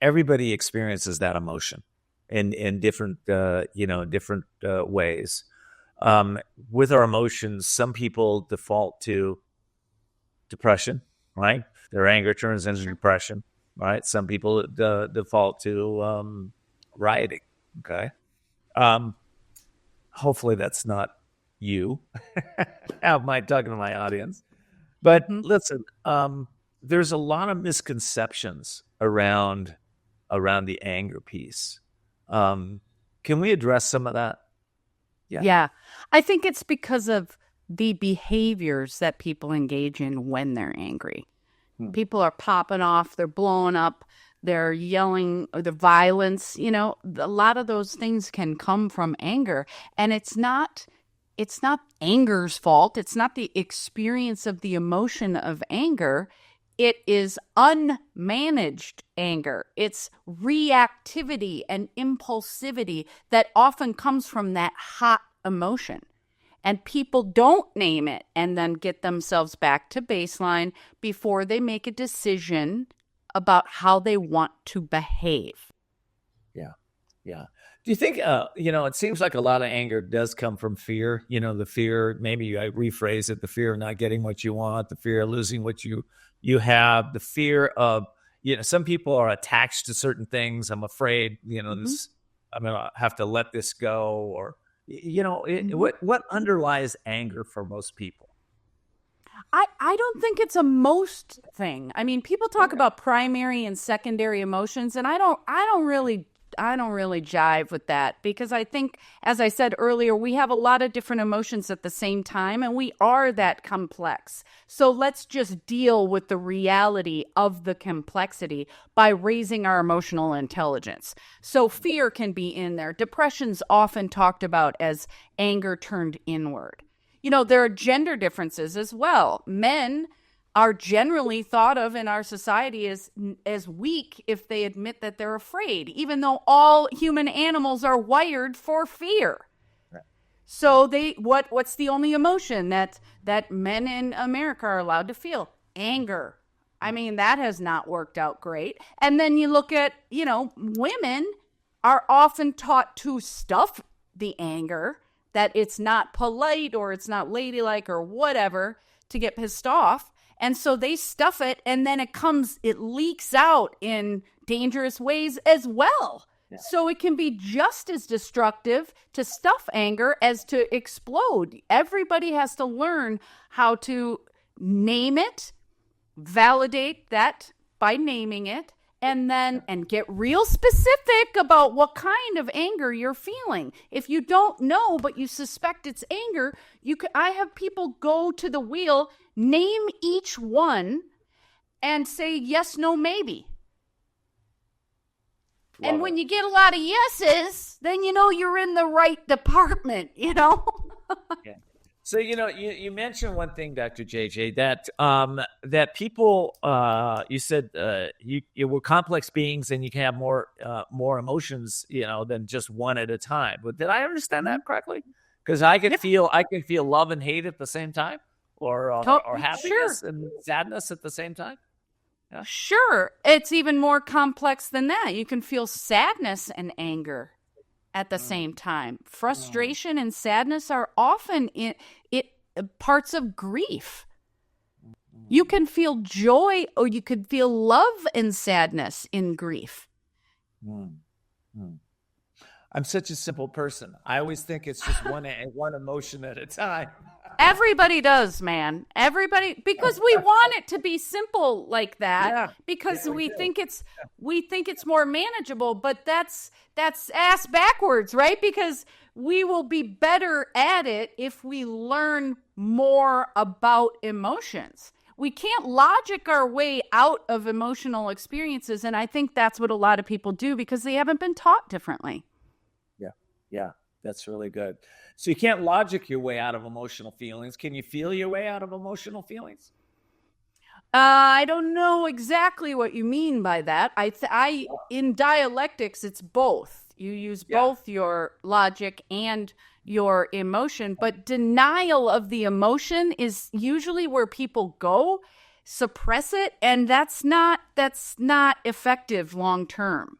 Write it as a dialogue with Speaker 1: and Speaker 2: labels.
Speaker 1: everybody experiences that emotion in different, different ways. With our emotions, some people default to depression, right? Their anger turns into depression, right? Some people default to rioting. Okay. Um, Hopefully that's not you. How am I talking to my audience? But
Speaker 2: Mhm.
Speaker 1: listen, there's a lot of misconceptions around the anger piece. Um, can we address some of that? Yeah.
Speaker 2: Yeah. I think it's because of the behaviors that people engage in when they're angry.
Speaker 1: Hmm.
Speaker 2: People are popping off, they're blowing up, they're yelling, or the violence, a lot of those things can come from anger. And it's not anger's fault. It's not the experience of the emotion of anger. It is unmanaged anger. It's reactivity and impulsivity that often comes from that hot emotion. And people don't name it and then get themselves back to baseline before they make a decision about how they want to behave.
Speaker 1: Yeah. Yeah. Do you think, it seems like a lot of anger does come from fear, the fear, maybe I rephrase it, the fear of not getting what you want, the fear of losing what you have, the fear of, some people are attached to certain things. I'm afraid,
Speaker 2: Mm-hmm.
Speaker 1: I'm going to have to let this go, or,
Speaker 2: Mm-hmm.
Speaker 1: what underlies anger for most people?
Speaker 2: I don't think it's a most thing. I mean, people talk
Speaker 1: Okay.
Speaker 2: about primary and secondary emotions, and I don't really jive with that because I think, as I said earlier, we have a lot of different emotions at the same time, and we are that complex. So let's just deal with the reality of the complexity by raising our emotional intelligence. So fear can be in there. Depression's often talked about as anger turned inward. There are gender differences as well. Men are generally thought of in our society as weak if they admit that they're afraid, even though all human animals are wired for fear.
Speaker 1: Right.
Speaker 2: So what's the only emotion that men in America are allowed to feel? Anger. I mean, that has not worked out great. And then you look at, women are often taught to stuff the anger, that it's not polite or it's not ladylike or whatever to get pissed off. And so they stuff it, and then it leaks out in dangerous ways as well.
Speaker 1: Yeah.
Speaker 2: So it can be just as destructive to stuff anger as to explode. Everybody has to learn how to name it, validate that by naming it, and get real specific about what kind of anger you're feeling. If you don't know but you suspect it's anger, I have people go to the wheel, name each one, and say yes, no, maybe. And
Speaker 1: Love it.
Speaker 2: when you get a lot of yeses, then you're in the right department,
Speaker 1: Yeah. So you mentioned one thing, Dr. JJ, that people you said you were complex beings and you can have more emotions than just one at a time. But did I understand
Speaker 2: Mm-hmm.
Speaker 1: that correctly? Because I could
Speaker 2: Yeah.
Speaker 1: feel love and hate at the same time, or
Speaker 2: Sure.
Speaker 1: happiness and sadness at the same time. Yeah.
Speaker 2: Sure. It's even more complex than that. You can feel sadness and anger at the
Speaker 1: Mm,
Speaker 2: same time.
Speaker 1: mm,
Speaker 2: Frustration and sadness are often it parts of grief. You
Speaker 1: mm,
Speaker 2: can feel joy or you could feel love and sadness in grief.
Speaker 1: mm, mm. I'm such a simple person. I always think it's just one emotion at a time.
Speaker 2: Everybody does, man. Everybody, because we want it to be simple like that,
Speaker 1: Yeah,
Speaker 2: because
Speaker 1: yeah, we do.
Speaker 2: we think it's more manageable, but that's ass backwards, right? Because we will be better at it if we learn more about emotions. We can't logic our way out of emotional experiences, and I think that's what a lot of people do because they haven't been taught differently.
Speaker 1: Yeah, yeah, that's really good. So you can't logic your way out of emotional feelings. Can you feel your way out of emotional feelings?
Speaker 2: I don't know exactly what you mean by that. In dialectics, it's both. You use
Speaker 1: Yeah.
Speaker 2: both your logic and your emotion, but denial of the emotion is usually where people go. suppress it, and that's not effective long term.